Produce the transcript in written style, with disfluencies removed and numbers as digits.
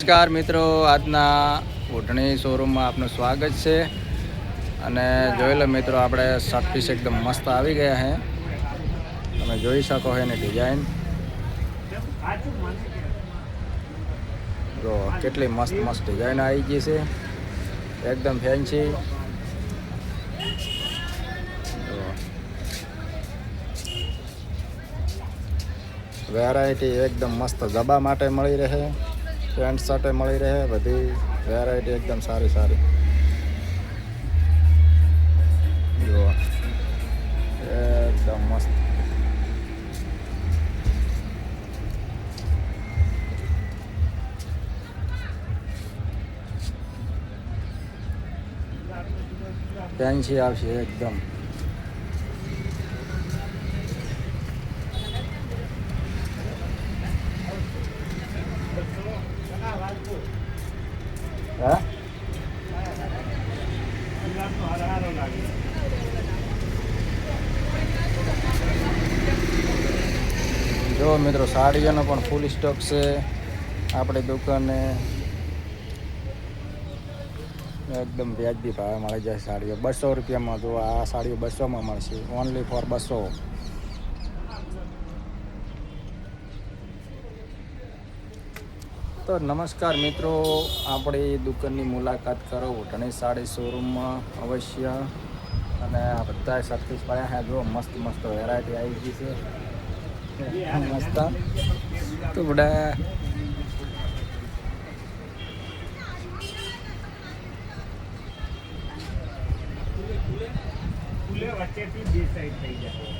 નમસ્કાર મિત્રો, આજના ઓઢણી શોરૂમમાં આપનું સ્વાગત છે. અને જોઈ લો મિત્રો, આપણે શર્ટ પીસ એકદમ મસ્ત આવી ગયા છે. તમે જોઈ શકો છો એની ડિઝાઇન જો કેટલી મસ્ત મસ્ત ડિઝાઇન આવી ગઈ છે, એકદમ ફેન્સી. વેરાયટી એકદમ મસ્ત જબા માટે મળી રહે, પેન્ટ શર્ટે મળી રહે, બધી વેરાયટી એકદમ સારી સારી. જો એકદમ મસ્ત. ફેન્સી આવશે એકદમ. હા, જો મિત્રો, સાડીઓનો પણ ફૂલ સ્ટોક છે આપણી દુકાને. એકદમ વ્યાજબી ભાવે મળી જાય સાડીઓ. 200 રૂપિયામાં જો આ સાડીઓ 200માં મળશે, ઓનલી ફોર 200. તો નમસ્કાર મિત્રો, આપણી દુકાનની મુલાકાત કરો ઓઢણી સાડી શોરૂમમાં અવશ્ય. અને આ બધા સર્વિસ પડ્યા છે, જો મસ્ત મસ્ત વેરાયટી આવી ગઈ છે મસ્ત. તો બધા વચ્ચેથી બે સાઈડ થઈ જાય.